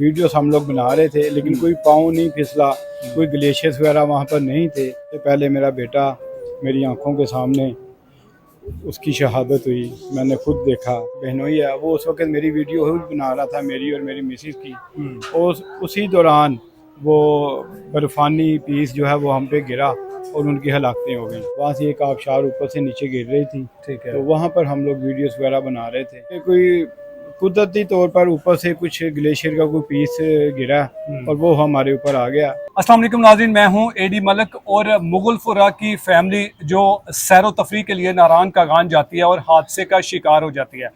Videos हम लोग बना रहे थे, लेकिन कोई पाँव नहीं फिसला, कोई ग्लेशियर्स वगैरह वहाँ पर नहीं थे। तो पहले मेरा बेटा मेरी आंखों के सामने उसकी शहादत हुई, मैंने खुद देखा। बहनोई है, वो उस वक्त मेरी वीडियो बना रहा था, मेरी और मेरी मिसेस की। और उसी दौरान वो बर्फ़ानी पीस जो है वो हम पे गिरा और उनकी हलाकतें हो गई। वहाँ से एक आबशार ऊपर से नीचे गिर रही थी, ठीक है। तो वहाँ पर हम लोग वीडियोस वगैरह बना रहे थे। कोई कुदरती तौर पर ऊपर से कुछ ग्लेशियर का कोई पीस गिरा और वो हमारे ऊपर आ गया। अस्सलाम वालेकुम नाज़रीन, मैं हूं एडी मलिक और मुगलफुरा की फैमिली जो सैरो तफरी के लिए नारान का गान जाती है और हादसे का शिकार हो जाती है।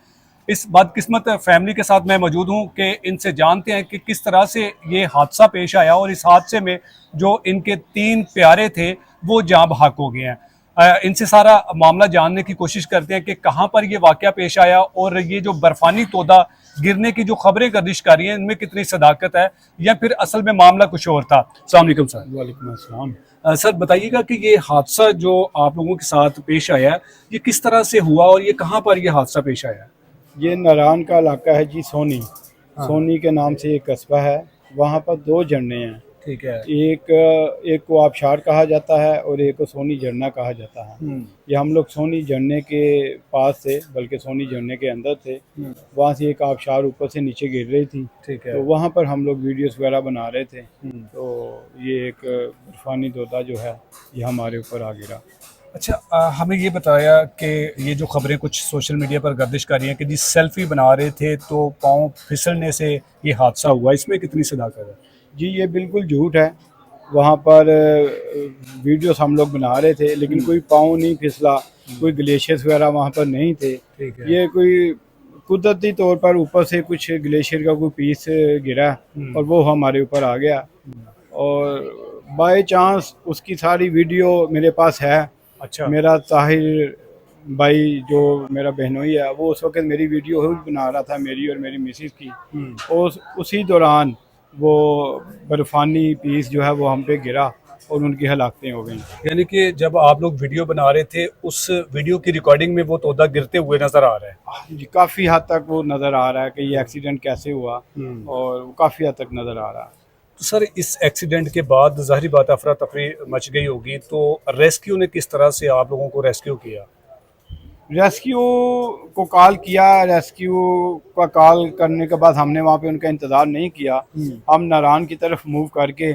इस बदकिस्मत फैमिली के साथ मैं मौजूद हूं कि इनसे जानते हैं कि किस तरह से ये हादसा पेश आया और इस हादसे में जो इनके 3 प्यारे थे वो जाँ बहक हो गए हैं। इनसे सारा मामला जानने की कोशिश करते हैं कि कहाँ पर ये वाक़या पेश आया और ये जो बर्फ़ानी तोदा गिरने की जो खबरें गर्दिश कर रही हैं इनमें कितनी सदाकत है या फिर असल में मामला कुछ और था। अस्सलाम वालेकुम सर। वालेकुम अस्सलाम। सर बताइएगा कि ये हादसा जो आप लोगों के साथ पेश आया है ये किस तरह से हुआ और ये कहाँ पर ये हादसा पेश आया? ये नारान का इलाका है जी, सोनी। सोनी के नाम से एक कस्बा है, वहाँ पर 2 झरने हैं। ठीक है। एक को आबशार कहा जाता है और एक को सोनी झरना कहा जाता है। ये हम लोग सोनी झरने के पास थे, बल्कि सोनी झरने के अंदर थे। वहाँ से एक आबशार ऊपर से नीचे गिर रही थी, ठीक है। तो वहाँ पर हम लोग वीडियोस वगैरह बना रहे थे। तो ये एक बर्फानी तोता जो है ये हमारे ऊपर आ गिरा। अच्छा, हमें ये बताया कि ये जो खबरें कुछ सोशल मीडिया पर गर्दिश कर रही हैं कि जी सेल्फी बना रहे थे तो पाँव फिसलने से ये हादसा हुआ, इसमें कितनी सदाकत है? जी ये बिल्कुल झूठ है। वहाँ पर वीडियोस हम लोग बना रहे थे, लेकिन कोई पाँव नहीं फिसला, कोई ग्लेशियर्स वगैरह वहाँ पर नहीं थे। ठीक है। ये कोई कुदरती तौर पर ऊपर से कुछ ग्लेशियर का कोई पीस गिरा और वो हमारे ऊपर आ गया। और बाय चांस उसकी सारी वीडियो मेरे पास है। अच्छा। मेरा ताहिर भाई जो मेरा बहनोई है, वो उस वक्त मेरी वीडियो बना रहा था, मेरी और मेरी मिसेस की। और उसी दौरान वो बर्फ़ानी पीस जो है वो हम पे गिरा और उनकी हलाकतें हो गई। यानी कि जब आप लोग वीडियो बना रहे थे उस वीडियो की रिकॉर्डिंग में वो तोता गिरते हुए नजर आ रहा है? जी काफ़ी हद तक वो नज़र आ रहा है कि ये एक्सीडेंट कैसे हुआ, और वो काफ़ी हद तक नज़र आ रहा है। तो सर इस एक्सीडेंट के बाद ज़ाहिर बात अफरा तफरी मच गई होगी, तो रेस्क्यू ने किस तरह से आप लोगों को रेस्क्यू किया? रेस्क्यू को कॉल किया, रेस्क्यू का कॉल करने के बाद हमने वहाँ पे उनका इंतज़ार नहीं किया। हम नारान की तरफ मूव करके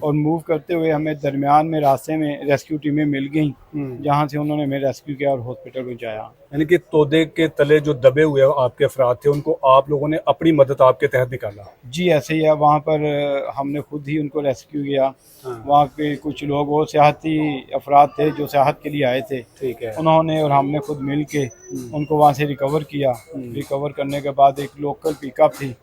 और मूव करते हुए हमें दरमियान में रास्ते में रेस्क्यू टीमें मिल गई, जहाँ से उन्होंने हमें रेस्क्यू किया और हॉस्पिटल पहुँचाया। यानी कि तोदे के तले जो दबे हुए आपके अफराद थे उनको आप लोगों ने अपनी मदद आपके तहत निकाला? जी ऐसे ही है, वहाँ पर हमने खुद ही उनको रेस्क्यू किया। वहाँ पे कुछ लोग और सियाहती अफराद थे जो सियाहत के लिए आए थे, ठीक है। उन्होंने और हमने खुद मिल के उनको वहाँ से रिकवर किया। रिकवर करने के बाद एक लोकल पिकअप थी,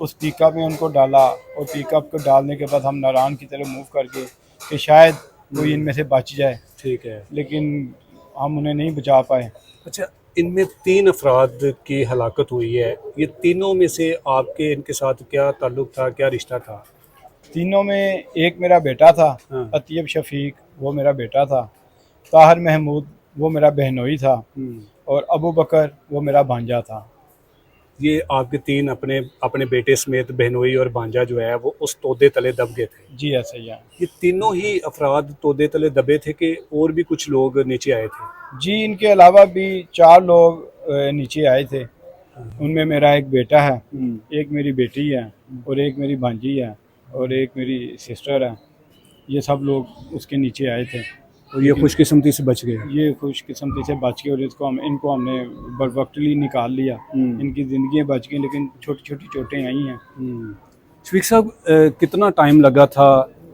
उस पिकअप में उनको डाला और पिकअप को डालने के बाद हम नारान की तरफ मूव करके कि शायद कोई इनमें से बच जाए, ठीक है। लेकिन हम उन्हें नहीं बचा पाए। अच्छा, इनमें 3 अफराद की हलाकत हुई है, ये तीनों में से आपके इनके साथ क्या ताल्लुक था, क्या रिश्ता था? तीनों में एक मेरा बेटा था, अतीब शफीक वो मेरा बेटा था, ताहिर महमूद वो मेरा बहनोई था, और अबू बकर वो मेरा भांजा था। ये आपके 3 अपने अपने बेटे समेत बहनोई और भांजा जो है वो उस तोदे तले दब गए थे? जी ऐसे ही है। ये तीनों ही अफराद तोदे तले दबे थे कि और भी कुछ लोग नीचे आए थे? जी इनके अलावा भी 4 लोग नीचे आए थे। उनमें मेरा एक बेटा है, एक मेरी बेटी है और एक मेरी भांजी है और एक मेरी सिस्टर है। ये सब लोग उसके नीचे आए थे और ये खुशकिस्मती से बच गए? ये खुशकिस्मती से बच गए और इनको हमने बरवक्तली निकाल लिया। इनकी ज़िंदगी बच गई, लेकिन छोटी छोटी चोटें आई हैं। शफीक साहब, कितना टाइम लगा था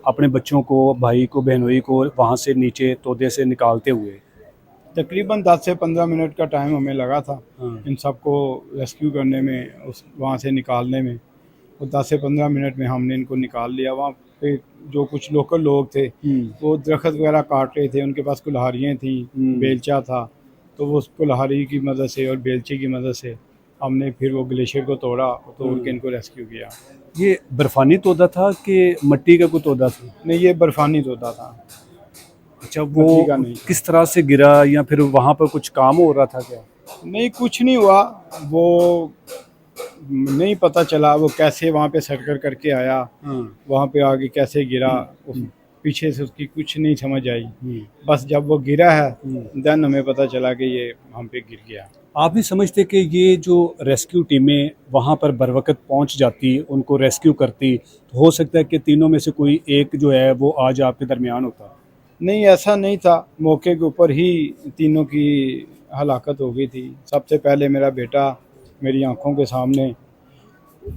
अपने बच्चों को, भाई को, बहनोई को वहाँ से नीचे तोदे से निकालते हुए? तकरीबन 10 से 15 मिनट का टाइम हमें लगा था इन सबको रेस्क्यू करने में, उस वहाँ से निकालने में। और 10 से 15 मिनट में हमने इनको निकाल लिया। वहाँ पे जो कुछ लोकल लोग थे वो दरख्त वगैरह काट रहे थे, उनके पास कुल्हाड़ियाँ थी, बेलचा था, तो वो उस कुल्हाड़ी की मदद से और बेलचे की मदद से हमने फिर वो ग्लेशियर को तोड़ा और तोड़ के इनको रेस्क्यू किया। ये बर्फानी तोदा था कि मिट्टी का कोई तोदा था? नहीं ये बर्फानी तोता था। अच्छा, वो किस तरह से गिरा या फिर वहाँ पर कुछ काम हो रहा था क्या? नहीं कुछ नहीं हुआ, वो नहीं पता चला वो कैसे वहाँ पे सर्कल करके आया, हाँ। वहाँ पे आगे कैसे गिरा, उस पीछे से उसकी कुछ नहीं समझ आई। बस जब वो गिरा है देन हमें पता चला कि ये हम पे गिर गया। आप भी समझते कि ये जो रेस्क्यू टीमें वहाँ पर बरवकत पहुँच जाती, उनको रेस्क्यू करती, तो हो सकता है कि तीनों में से कोई एक जो है वो आज आपके दरमियान होता? नहीं, ऐसा नहीं था, मौके के ऊपर ही तीनों की हलाकत हो गई थी। सबसे पहले मेरा बेटा मेरी आंखों के सामने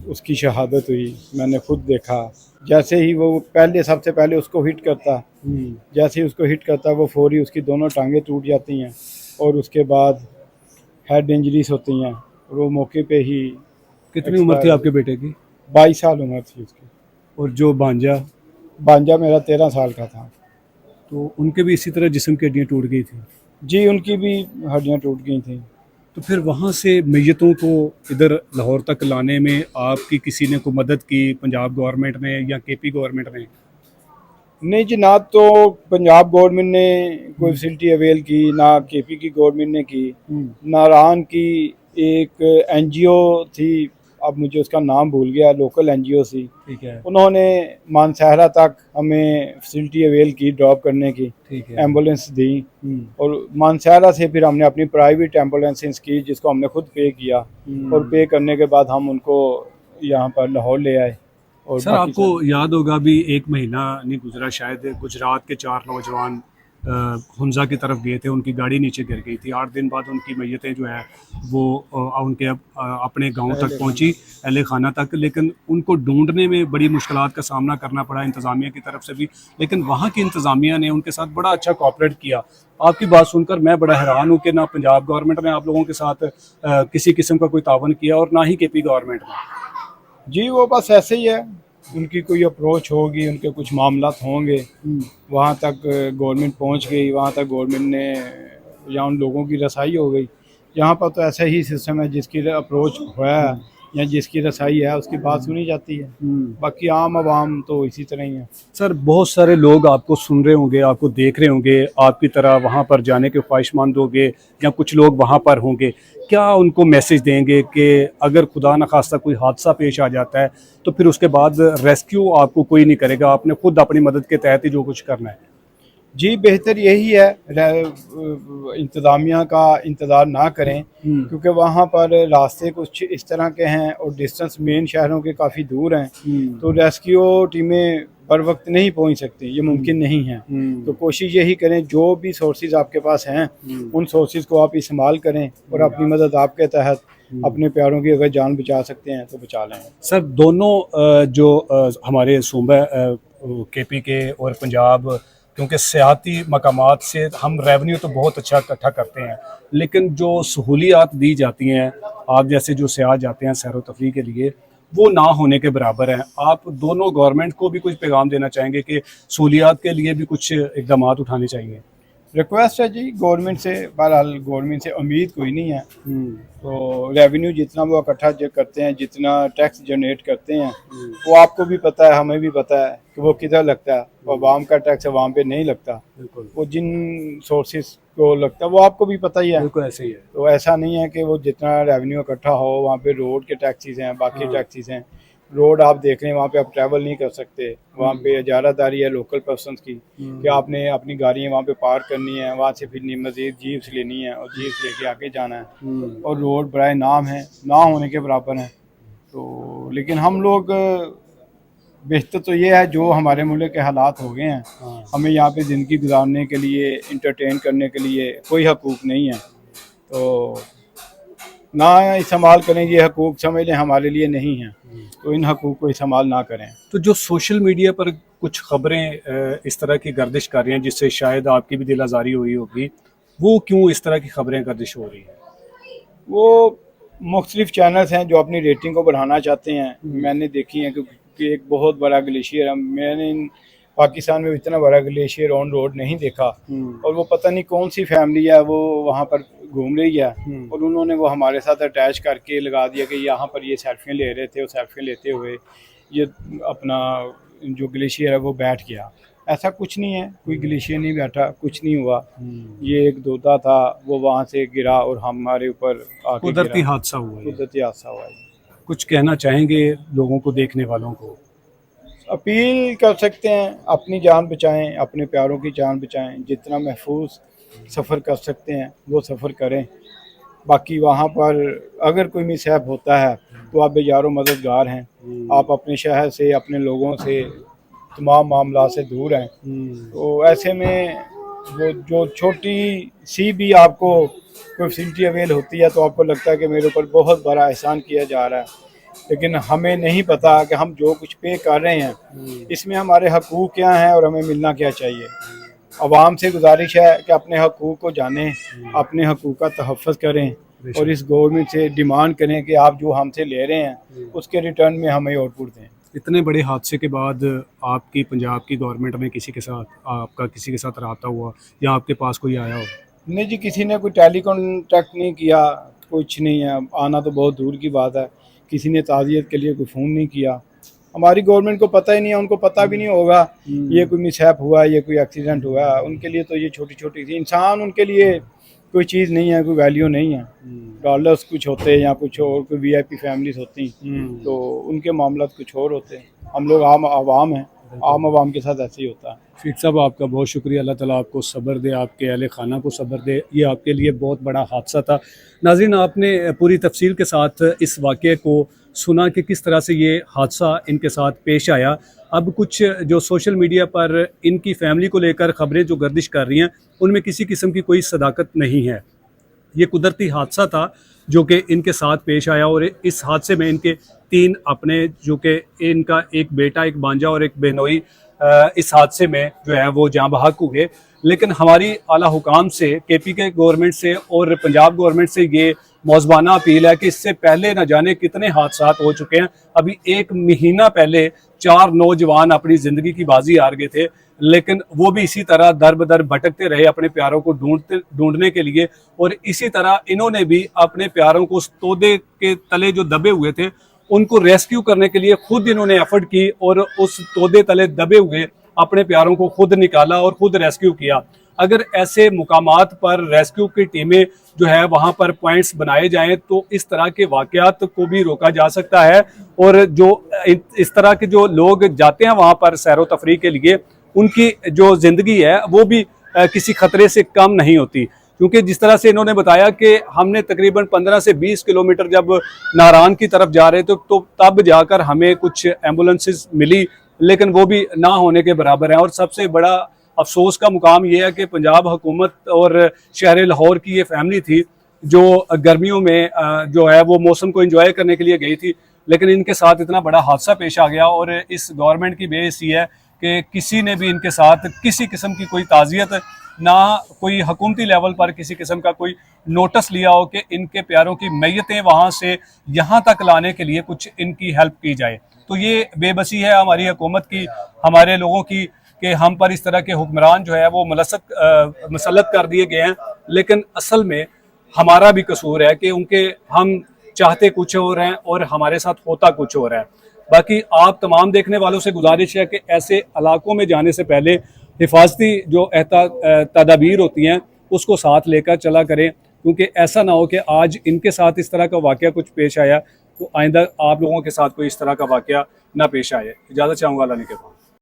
उसकी शहादत हुई, मैंने खुद देखा। जैसे ही वो पहले सबसे पहले उसको हिट करता, जैसे ही उसको हिट करता वो फौरी उसकी दोनों टांगें टूट जाती हैं और उसके बाद हेड इंजरीज होती हैं और वो मौके पे ही। कितनी उम्र थी आपके बेटे की? 22 साल उम्र थी उसकी। और जो भांजा? भांजा मेरा 13 साल का था। तो उनके भी इसी तरह जिस्म की हड्डियाँ टूट गई थी? जी, उनकी भी हड्डियाँ टूट गई थी। तो फिर वहाँ से मैयतों को इधर लाहौर तक लाने में आपकी किसी ने को मदद की, पंजाब गवर्नमेंट ने या केपी गवर्नमेंट ने? नहीं जी, ना तो पंजाब गवर्नमेंट ने कोई फैसिलिटी अवेल की, ना केपी की गवर्नमेंट ने की, नारायण की एक एनजीओ थी, अब मुझे उसका नाम भूल गया, लोकल एनजीओ थी। ठीक है। उन्होंने मानसहरा तक हमें फैसिलिटी अवेल की ड्रॉप करने की, ठीक है। एम्बुलेंस दी और मानसहरा से फिर हमने अपनी प्राइवेट एम्बुलेंसेस की जिसको हमने खुद पे किया और पे करने के बाद हम उनको यहाँ पर लाहौर ले आए। और सर आपको याद होगा भी एक महीना नहीं गुजरा शायद, गुजरात के 4 नौजवान हुंजा की तरफ गए थे, उनकी गाड़ी नीचे गिर गई थी। 8 दिन बाद उनकी मैयतें जो है वो उनके अपने गांव तक पहुंची, अहले खाना तक, लेकिन उनको ढूंढने में बड़ी मुश्किलात का सामना करना पड़ा इंतज़ामिया की तरफ से भी, लेकिन वहाँ की इंतज़ामिया ने उनके साथ बड़ा अच्छा कोऑपरेट किया। आपकी बात सुनकर मैं बड़ा हैरान हूँ कि ना पंजाब गवर्नमेंट ने आप लोगों के साथ किसी किस्म का कोई तावन किया और ना ही केपी गवर्नमेंट ने। जी, वो बस ऐसे ही है, उनकी कोई अप्रोच होगी, उनके कुछ मामलात होंगे, वहाँ तक गवर्नमेंट पहुँच गई, वहाँ तक गवर्नमेंट ने या उन लोगों की रसाई हो गई। यहाँ पर तो ऐसा ही सिस्टम है, जिसकी अप्रोच हुआ है या जिसकी रसाई है उसकी बात सुनी जाती है, बाकी आम आवाम तो इसी तरह ही है। सर बहुत सारे लोग आपको सुन रहे होंगे, आपको देख रहे होंगे, आपकी तरह वहाँ पर जाने के ख्वाहिशमंद होंगे या कुछ लोग वहाँ पर होंगे, क्या उनको मैसेज देंगे कि अगर खुदा न खास्ता कोई हादसा पेश आ जाता है तो फिर उसके बाद रेस्क्यू आपको कोई नहीं करेगा, आपने खुद अपनी मदद के तहत ही जो कुछ करना है? जी, बेहतर यही है इंतज़ामिया का इंतज़ार ना करें, क्योंकि वहाँ पर रास्ते कुछ इस तरह के हैं और डिस्टेंस मेन शहरों के काफ़ी दूर हैं, तो रेस्क्यू टीमें बर वक्त नहीं पहुँच सकती, ये मुमकिन नहीं है। तो कोशिश यही करें, जो भी सोर्सेज आपके पास हैं उन सोर्सेज को आप इस्तेमाल करें और अपनी मदद आपके तहत अपने प्यारों की अगर जान बचा सकते हैं तो बचा लें। सर दोनों जो हमारे सूबा केपी के और पंजाब, क्योंकि सियाती मकामात से हम रेवेन्यू तो बहुत अच्छा इकट्ठा करते हैं, लेकिन जो सहूलियात दी जाती हैं आप जैसे जो सयाह जाते हैं सैर व तफरीह के लिए, वो ना होने के बराबर हैं। आप दोनों गवर्नमेंट को भी कुछ पैगाम देना चाहेंगे कि सहूलियात के लिए भी कुछ इकदाम उठाने चाहिए? रिक्वेस्ट है जी गवर्नमेंट से, बहरहाल गवर्नमेंट से उम्मीद कोई नहीं है, तो रेवेन्यू जितना वो इकट्ठा करते हैं, जितना टैक्स जनरेट करते हैं, वो आपको भी पता है, हमें भी पता है कि वो किधर लगता है, और आवाम का टैक्स आवाम पे नहीं लगता, वो जिन सोर्सेज को लगता है वो आपको भी पता ही है। बिल्कुल ऐसे ही है। तो ऐसा नहीं है कि वो जितना रेवेन्यू इकट्ठा हो वहाँ पे रोड के टैक्सीज हैं, बाकी टैक्सीज हैं, रोड आप देख लें वहाँ पे आप ट्रैवल नहीं कर सकते, वहाँ पे इजारादारी है लोकल पर्सनस की कि आपने अपनी गाड़ियाँ वहाँ पे पार्क करनी है, वहाँ से फिर मज़ीद जीप्स लेनी है और जीप्स लेके आगे जाना है, और रोड बराए नाम है ना होने के बराबर है। तो लेकिन हम लोग बेहतर तो ये है जो हमारे मुल्क के हालात हो गए हैं, हमें यहाँ पे ज़िंदगी गुजारने के लिए, इंटरटेन करने के लिए कोई हकूक़ नहीं है, तो ना इस्तेमाल करें, ये हकूक़ समझ लें हमारे लिए नहीं है, तो इन हकूक़ को इस्तेमाल ना करें। तो जो सोशल मीडिया पर कुछ खबरें इस तरह की गर्दिश कर रही हैं जिससे शायद आपकी भी दिल आज़ारी हुई होगी, वो क्यों इस तरह की खबरें गर्दिश हो रही हैं? वो मुख्तलिफ चैनल्स हैं जो अपनी रेटिंग को बढ़ाना चाहते हैं। मैंने देखी है कि एक बहुत बड़ा ग्लेशियर है, मैंने पाकिस्तान में इतना बड़ा ग्लेशियर ऑन रोड नहीं देखा, और वो पता नहीं कौन सी फैमिली है वो वहाँ पर घूम रही है, और उन्होंने वो हमारे साथ अटैच करके लगा दिया कि यहाँ पर ये सेल्फियाँ ले रहे थे, और सेल्फियाँ लेते हुए ये अपना जो ग्लेशियर है वो बैठ गया। ऐसा कुछ नहीं है, कोई ग्लेशियर नहीं बैठा, कुछ नहीं हुआ, ये एक दोदा था, वो वहाँ से गिरा और हमारे ऊपर आके कुदरती हादसा हुआ है। कुदरती हादसा हुआ है। कुछ कहना चाहेंगे लोगों को, देखने वालों को? अपील कर सकते हैं, अपनी जान बचाएं, अपने प्यारों की जान बचाएं, जितना महफूज सफ़र कर सकते हैं वो सफ़र करें। बाकी वहाँ पर अगर कोई मिसहैप होता है तो आप बेजारो मददगार हैं, आप अपने शहर से, अपने लोगों से, तमाम मामला से दूर हैं। तो ऐसे में वो जो छोटी सी भी आपको कोई फैसिलिटी अवेल होती है तो आपको लगता है कि मेरे ऊपर बहुत बड़ा एहसान किया जा रहा है, लेकिन हमें नहीं पता कि हम जो कुछ पे कर रहे हैं इसमें हमारे हकूक़ क्या हैं और हमें मिलना क्या चाहिए। आवाम से गुजारिश है कि अपने हकूक़ को जानें, अपने हकूक़ का तहफ़्फ़ुज़ करें और इस गवर्नमेंट से डिमांड करें कि आप जो हमसे ले रहे हैं उसके रिटर्न में हमें आउटपुट दें। इतने बड़े हादसे के बाद आपकी पंजाब की गवर्नमेंट में किसी के साथ, आपका किसी के साथ रब्ता हुआ या आपके पास कोई आया हो? नहीं जी, किसी ने कोई टेली कॉन्टैक्ट नहीं किया, कुछ नहीं है। आना तो बहुत दूर की बात है, किसी ने ताज़ियत के लिए कोई फ़ोन नहीं किया। हमारी गवर्नमेंट को पता ही नहीं है, उनको पता भी नहीं होगा ये कोई मिसहैप हुआ, ये कोई एक्सीडेंट हुआ। उनके लिए तो ये छोटी छोटी सी इंसान, उनके लिए कोई चीज़ नहीं है, कोई वैल्यू नहीं है। डॉलर्स कुछ होते या कुछ और, कोई वीआईपी फैमिलीज होती तो उनके मामला कुछ और होते हैं। हम लोग आम आवाम हैं, आम आवाम के साथ ऐसे ही होता है। शफीक साहब, आपका बहुत शुक्रिया। अल्लाह ताला आपको सब्र दे, आपके अहले खाना को सब्र दे। ये आपके लिए बहुत बड़ा हादसा था। नाज़रीन, आपने पूरी तफसील के साथ इस वाक़े को सुना कि किस तरह से ये हादसा इनके साथ पेश आया। अब कुछ जो सोशल मीडिया पर इनकी फैमिली को लेकर ख़बरें जो गर्दिश कर रही हैं, उनमें किसी किस्म की कोई सदाकत नहीं है। ये कुदरती हादसा था जो कि इनके साथ पेश आया और इस हादसे में इनके 3 अपने, जो कि इनका एक बेटा, एक भांजा और एक बहनोई इस हादसे में जो है वो जाँ बहक हुए। लेकिन हमारी आला हुकाम से, KPK गवर्नमेंट से और पंजाब गवर्नमेंट से ये मौज़बाना अपील है कि इससे पहले न जाने कितने हादसात हो चुके हैं। अभी 1 महीना पहले 4 नौजवान अपनी ज़िंदगी की बाजी हार गए थे, लेकिन वो भी इसी तरह दर बदर भटकते रहे अपने प्यारों को ढूंढने के लिए। और इसी तरह इन्होंने भी अपने प्यारों को उस तोदे के तले जो दबे हुए थे उनको रेस्क्यू करने के लिए खुद इन्होंने एफर्ट की और उस तोदे तले दबे हुए अपने प्यारों को खुद निकाला और खुद रेस्क्यू किया। अगर ऐसे मुकामात पर रेस्क्यू की टीमें जो है वहाँ पर पॉइंट्स बनाए जाएं तो इस तरह के वाक़यात को भी रोका जा सकता है। और जो इस तरह के जो लोग जाते हैं वहाँ पर सैरो तफरी के लिए, उनकी जो ज़िंदगी है वो भी किसी खतरे से कम नहीं होती। क्योंकि जिस तरह से इन्होंने बताया कि हमने तकरीबन 15 से 20 किलोमीटर जब नारायण की तरफ जा रहे थे तो तब जाकर हमें कुछ एम्बुलेंसेस मिली, लेकिन वो भी ना होने के बराबर है। और सबसे बड़ा अफसोस का मुकाम ये है कि पंजाब हुकूमत और शहर लाहौर की ये फैमिली थी जो गर्मियों में जो है वो मौसम को एंजॉय करने के लिए गई थी, लेकिन इनके साथ इतना बड़ा हादसा पेश आ गया। और इस गवर्नमेंट की बेइज्जती है कि किसी ने भी इनके साथ किसी किस्म की कोई ताज़ियत, ना कोई हुकूमती लेवल पर किसी किस्म का कोई नोटिस लिया हो कि इनके प्यारों की मैयतें वहाँ से यहाँ तक लाने के लिए कुछ इनकी हेल्प की जाए। तो ये बेबसी है हमारी हुकूमत की, हमारे लोगों की, कि हम पर इस तरह के हुक्मरान जो है वो मसलत कर दिए गए हैं। लेकिन असल में हमारा भी कसूर है कि उनके हम चाहते कुछ और हैं और हमारे साथ होता कुछ और है। बाकी आप तमाम देखने वालों से गुजारिश है कि ऐसे इलाकों में जाने से पहले हिफाजती जो तदाबीर होती हैं उसको साथ लेकर चला करें, क्योंकि ऐसा ना हो कि आज इनके साथ इस तरह का वाक़या कुछ पेश आया तो आइंदा आप लोगों के साथ कोई इस तरह का वाक़या ना पेश आए। इजाज़त चाहूँगा अल्लाह ने के बाद।